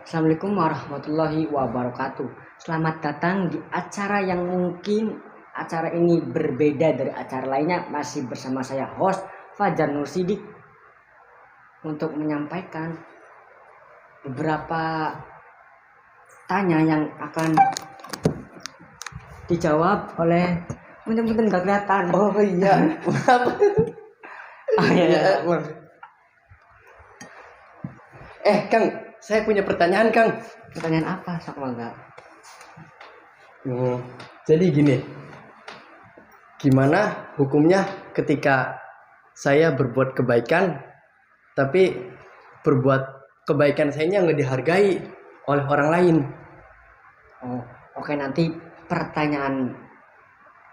Assalamualaikum warahmatullahi wabarakatuh. Selamat datang di acara yang mungkin acara ini berbeda dari acara lainnya. Masih bersama saya host Fajar Nur Sidik untuk menyampaikan beberapa tanya yang akan dijawab oleh punten nggak kelihatan. Oh iya. Iya. Kang, saya punya pertanyaan, Kang. Pertanyaan apa, sok mangga? Jadi gini, gimana hukumnya ketika saya berbuat kebaikan, tapi berbuat kebaikan saya nggak dihargai oleh orang lain? Oh, oke, nanti pertanyaan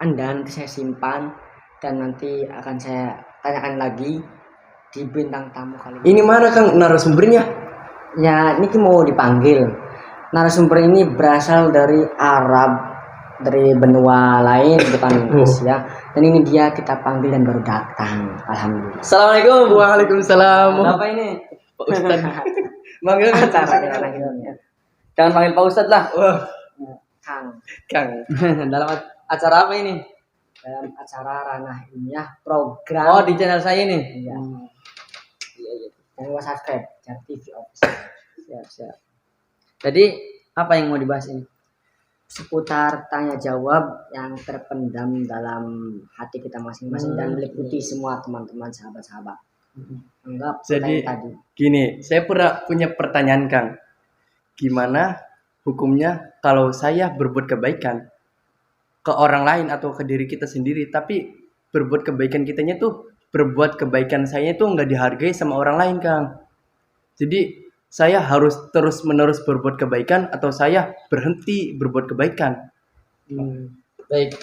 Anda nanti saya simpan dan nanti akan saya tanyakan lagi di bintang tamu kali ini. Ini mana, Kang, narasumbernya? Ya, ini mau dipanggil. Narasumber ini berasal dari Arab, dari benua lain, bukan Asia. Dan ini dia kita panggil dan baru datang. Alhamdulillah. Assalamualaikum. Waalaikumsalam. Apa ini? Pak Ustad. Manggil Acara kita panggilnya. Jangan panggil Pak Ustad lah. Wah, Kang. Kang. Dalam acara apa ini? Dalam acara Ranah Ilmiah program. Oh, di channel saya ini. Iya. Iya. Jangan lupa subscribe Jar TV Official. Siap. Jadi apa yang mau dibahas ini? Seputar tanya jawab yang terpendam dalam hati kita masing-masing dan meliputi semua teman-teman sahabat-sahabat. Anggap Jadi tadi. gini, saya punya pertanyaan, Kang. Gimana hukumnya kalau saya berbuat kebaikan ke orang lain atau ke diri kita sendiri, tapi berbuat kebaikan kitanya tuh berbuat kebaikan saya tuh nggak dihargai sama orang lain, Kang. Jadi saya harus terus-menerus berbuat kebaikan atau saya berhenti berbuat kebaikan? Baik.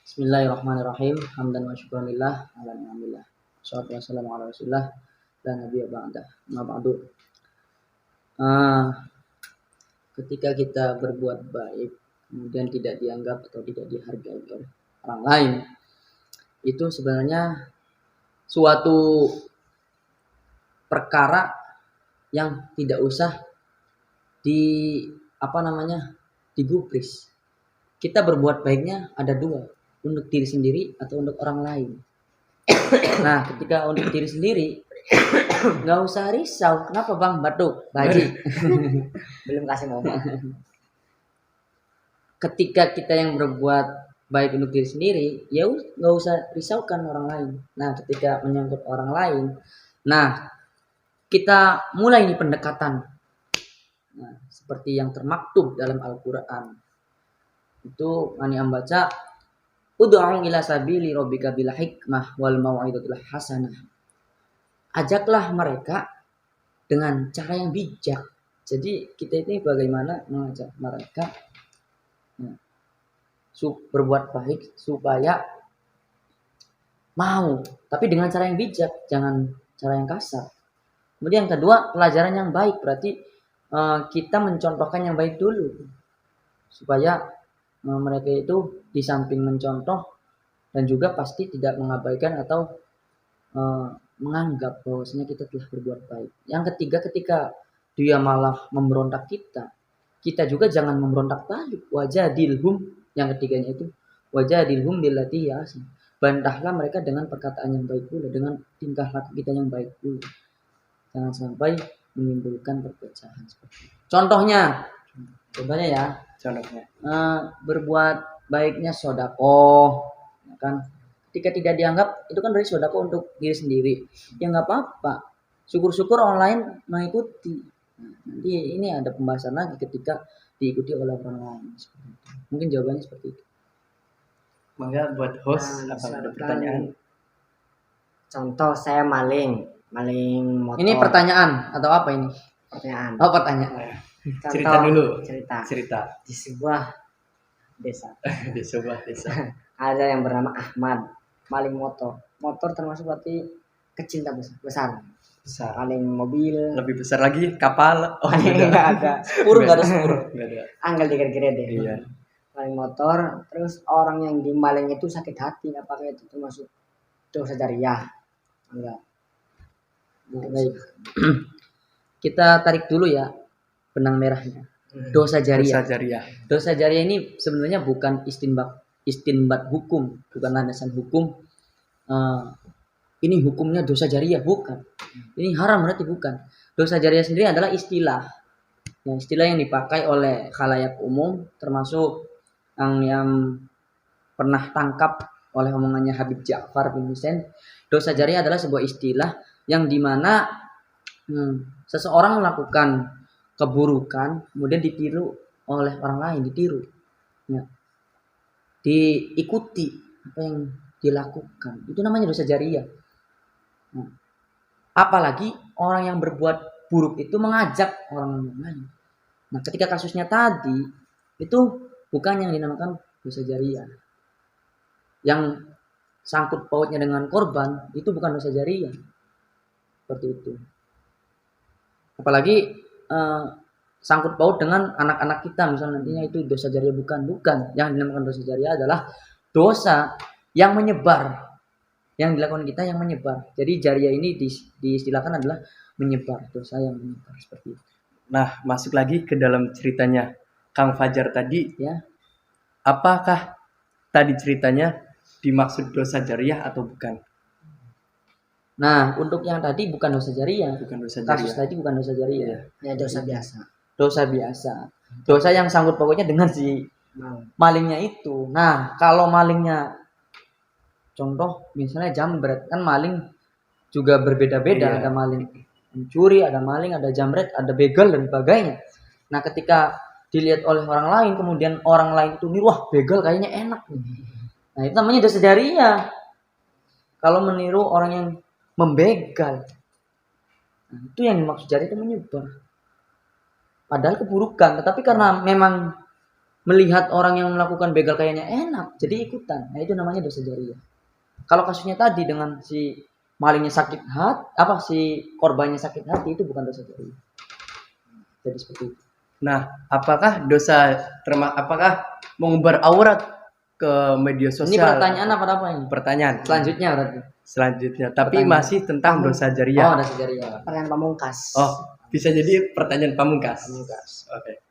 Bismillahirrahmanirrahim. Hamdan wa syukranillah ala ni'amillah. Wassalatu wassalamu ala Rasulillah dan Nabi ba'da. Ma ba'du. Ketika kita berbuat baik kemudian tidak dianggap atau tidak dihargai oleh orang lain, itu sebenarnya suatu perkara yang tidak usah digubris. Kita berbuat baiknya ada dua, untuk diri sendiri atau untuk orang lain. Nah, ketika untuk diri sendiri nggak usah risau. Kenapa bang batuk baji? Belum kasih ngomong. Ketika kita yang berbuat baik untuk diri sendiri, ya nggak usah risaukan orang lain. Nah, ketika menyangkut orang lain, nah kita mulai nih pendekatan. Nah, seperti yang termaktub dalam Al-Quran. Itu Ani membaca, ud'u ila sabili rabbika bil hikmah wal mau'izatil hasanah. Ajaklah mereka dengan cara yang bijak. Jadi kita ini bagaimana mengajak mereka berbuat baik supaya mau, tapi dengan cara yang bijak, jangan cara yang kasar. Kemudian yang kedua, pelajaran yang baik, berarti kita mencontohkan yang baik dulu supaya mereka itu di samping mencontoh dan juga pasti tidak mengabaikan atau menganggap bahwasanya kita telah berbuat baik. Yang ketiga, ketika dia malah memberontak kita juga jangan memberontak balik. Wajadilhum, yang ketiganya itu wajadilhum billati hiya ahsan. Bantahlah mereka dengan perkataan yang baik pula, dengan tingkah laku kita yang baik pula. Jangan sampai menimbulkan perpecahan seperti itu. Contohnya ya. Contohnya. Berbuat baiknya sedekah, ya kan? Ketika tidak dianggap, itu kan dari sedekah untuk diri sendiri. Ya nggak apa-apa. Syukur-syukur orang lain mengikuti. Nanti ini ada pembahasan lagi ketika diikuti oleh orang lain. Mungkin jawabannya seperti itu. Mangga buat host apa ada pertanyaan? Contoh saya maling motor. Ini pertanyaan atau apa ini? Pertanyaan. Oh, pertanyaan. Contoh, Cerita dulu. Cerita. Di sebuah desa. Di sebuah desa. Ada yang bernama Ahmad, maling motor. Motor termasuk berarti kecil tak besar. Maling mobil. Lebih besar lagi kapal. Oh, enggak ada. Nggak ada sepur. Enggak ada. Anggal dikira-kira deh. Iya. Maling motor, terus orang yang dimaling itu sakit hati, apakah itu termasuk dosa jariah? Enggak. Baik. Kita tarik dulu ya. benang merahnya. Dosa Dosa jariah. jariah. Dosa jariah ini sebenarnya bukan istinbat hukum, bukan landasan hukum. Ini hukumnya dosa jariah, bukan. Ini haram berarti bukan. Dosa jariah sendiri adalah istilah. Istilah yang dipakai oleh khalayak umum, termasuk yang pernah tangkap oleh omongannya Habib Ja'far bin Husain. Dosa jariah adalah sebuah istilah yang dimana seseorang melakukan keburukan kemudian ditiru oleh orang lain, diikuti apa yang dilakukan, itu namanya dosa jariah. Apalagi orang yang berbuat buruk itu mengajak orang lain. Nah, ketika kasusnya tadi itu bukan yang dinamakan dosa jariah. Yang sangkut pautnya dengan korban itu bukan dosa jariah. Seperti itu. Apalagi sangkut paut dengan anak-anak kita, misalnya nantinya itu dosa jariah, bukan. Yang dinamakan dosa jariah adalah dosa yang menyebar, yang dilakukan kita yang menyebar. Jadi jariah ini diistilahkan adalah menyebar, dosa yang menyebar, seperti itu. Nah, masuk lagi ke dalam ceritanya Kang Fajar tadi, Ya. Apakah tadi ceritanya dimaksud dosa jariah atau bukan? Nah, untuk yang tadi bukan dosa jariah. Bukan dosa Kasus jariah. tadi bukan dosa jariah. Ya dosa biasa. Dosa biasa. Dosa yang sangkut pautnya dengan si malingnya itu. Nah, kalau malingnya, contoh misalnya jambret, kan maling juga berbeda-beda. Iya. Ada maling mencuri, ada maling, ada jambret, ada begal dan sebagainya. Nah, ketika dilihat oleh orang lain, kemudian orang lain itu niru, wah begal kayaknya enak. Nah, itu namanya dosa jariah. Kalau meniru orang yang membegal, nah, itu yang dimaksud jariah, itu menyebar. Padahal keburukan, tetapi karena memang melihat orang yang melakukan begal kayaknya enak, jadi ikutan. Nah, itu namanya dosa jariah. Kalau kasusnya tadi dengan si malingnya sakit hati, si korbannya sakit hati, itu bukan dosa jariah. Jadi seperti itu. Nah, apakah mengumbar aurat ke media sosial? Ini pertanyaan apa ini? Pertanyaan. Selanjutnya berarti. Selanjutnya, tapi Pertanyaan. masih tentang dosa jariah. Oh, dosa jariah. Pertanyaan pamungkas. Oh, bisa jadi pertanyaan pamungkas. Oke.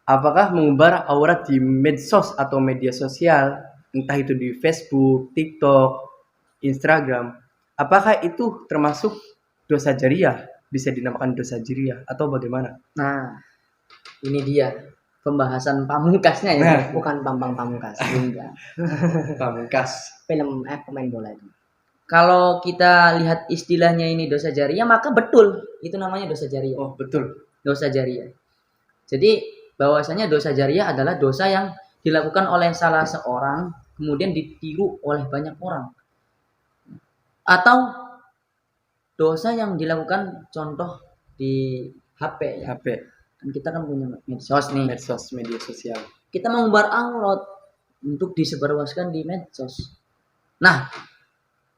Apakah mengumbar aurat di medsos atau media sosial, entah itu di Facebook, TikTok, Instagram, apakah itu termasuk dosa jariah? Bisa dinamakan dosa jariah atau bagaimana? Nah, ini dia pembahasan pamungkasnya ya. Nah. Bukan Bambang Pamungkas. Enggak. Pamungkas. Film pemain bola itu. Kalau kita lihat istilahnya ini dosa jariah, maka betul itu namanya dosa jariah. Oh, betul. Dosa jariah. Jadi bahwasanya dosa jariah adalah dosa yang dilakukan oleh salah seorang kemudian ditiru oleh banyak orang. Atau dosa yang dilakukan contoh di HP ya. HP, Kan kita kan punya medsos nih. medsos, media sosial. Kita mengumbar aurat untuk disebarluaskan di medsos. Nah,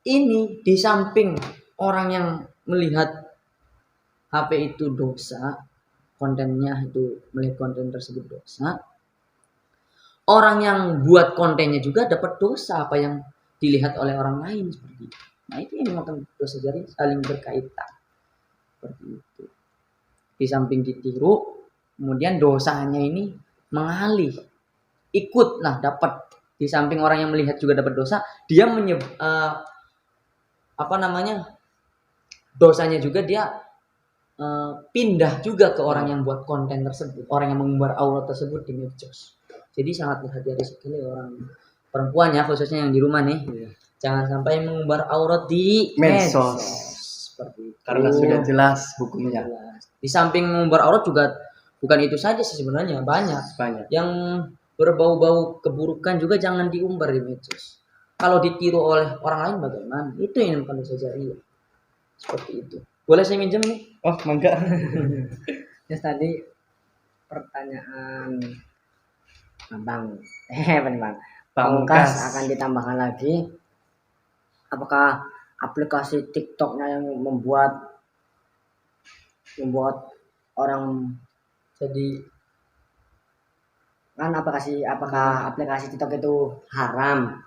ini di samping orang yang melihat HP itu dosa, kontennya itu melihat konten tersebut dosa, orang yang buat kontennya juga dapat dosa apa yang dilihat oleh orang lain seperti itu. Nah, itu yang dimakan dosa jariah, saling berkaitan seperti itu. Di samping ditiru, kemudian dosanya ini mengalih, ikut dapat. Di samping orang yang melihat juga dapat dosa, dia dosanya juga dia pindah juga ke orang yang buat konten tersebut, orang yang mengumbar aurat tersebut di medsos. Jadi sangat berhati-hati sekali orang perempuan ya, khususnya yang di rumah nih. Iya. Jangan sampai mengumbar aurat di Medsos. Seperti itu. Karena sudah jelas hukumnya. Di samping mengumbar aurat juga bukan itu saja sih sebenarnya, banyak. Yang berbau-bau keburukan juga jangan diumbar di medsos. Kalau ditiru oleh orang lain bagaimana? Itu yang bukan dosa jariah. Seperti itu. Boleh saya minjem nih? Oh, mangga. Terus tadi pertanyaan Bang, Bang. Pamungkas akan ditambahkan lagi. Apakah aplikasi TikToknya yang membuat orang jadi kan apakah aplikasi TikTok itu haram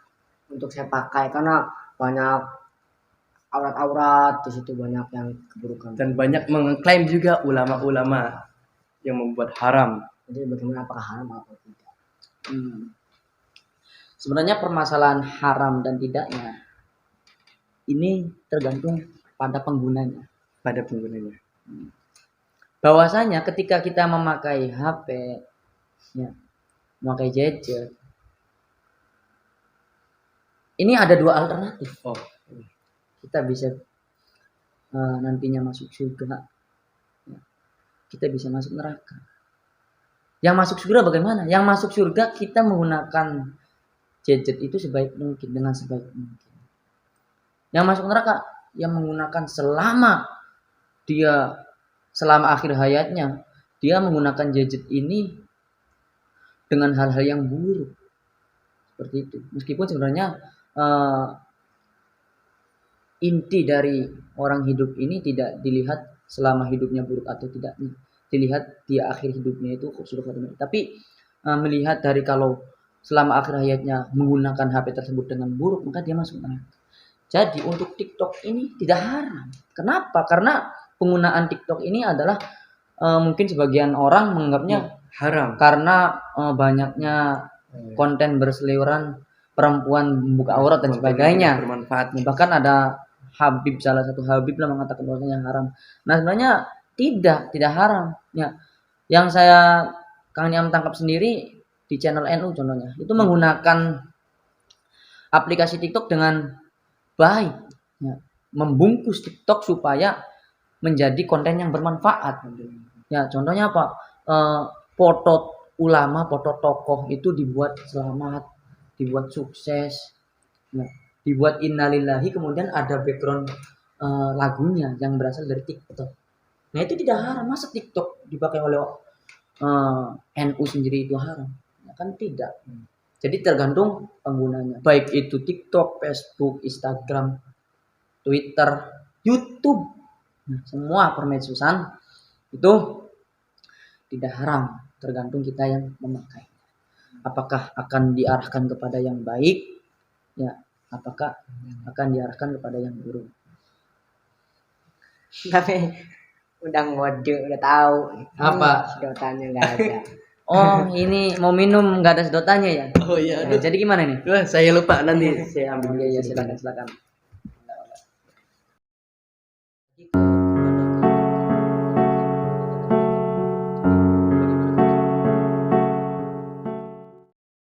untuk saya pakai karena banyak aurat-aurat, di situ banyak yang keburukan. Dan banyak mengklaim juga ulama-ulama yang membuat haram. Jadi bagaimana, apakah haram atau tidak? Sebenarnya permasalahan haram dan tidaknya ini tergantung pada penggunanya. Pada penggunanya. Bahwasanya ketika kita memakai HP, ya, memakai gadget, ini ada dua alternatif. Oh, Kita bisa nantinya masuk surga, ya, kita bisa masuk neraka. Yang masuk surga bagaimana? Yang masuk surga kita menggunakan gadget itu sebaik mungkin, dengan sebaik mungkin. Yang masuk neraka yang menggunakan selama akhir hayatnya dia menggunakan gadget ini dengan hal-hal yang buruk seperti itu. Meskipun sebenarnya inti dari orang hidup ini tidak dilihat selama hidupnya buruk atau tidak, dilihat di akhir hidupnya itu sudah khatimah. Tapi melihat dari kalau selama akhir hayatnya menggunakan HP tersebut dengan buruk, maka dia masuk neraka. Jadi untuk TikTok ini tidak haram. Kenapa? Karena penggunaan TikTok ini adalah mungkin sebagian orang menganggapnya haram karena banyaknya konten berseliweran perempuan membuka aurat dan sebagainya. Bermanfaat. Bahkan ada salah satu Habib lah mengatakan bahwasanya haram. Nah sebenarnya tidak haram. Ya, yang saya Kang Niam tangkap sendiri di channel NU contohnya, itu menggunakan aplikasi TikTok dengan baik, ya, membungkus TikTok supaya menjadi konten yang bermanfaat. Ya, contohnya apa? Foto ulama, foto tokoh itu dibuat selamat, dibuat sukses, ya, dibuat innalillahi, kemudian ada background lagunya yang berasal dari TikTok. Nah itu tidak haram. Masa TikTok dipakai oleh NU sendiri itu haram? Ya, kan tidak. Jadi tergantung penggunanya. Baik itu TikTok, Facebook, Instagram, Twitter, YouTube. Nah, semua permedsosan itu tidak haram. Tergantung kita yang memakai. Apakah akan diarahkan kepada yang baik? Ya, apakah akan diarahkan kepada yang buruk? Tapi udah ngode, udah tahu. Apa? Sedotannya nggak ada. Oh, ini mau minum nggak ada sedotannya ya? Oh iya. Nah, jadi gimana nih? Wah, saya lupa, nanti saya ambil. Iya, silakan.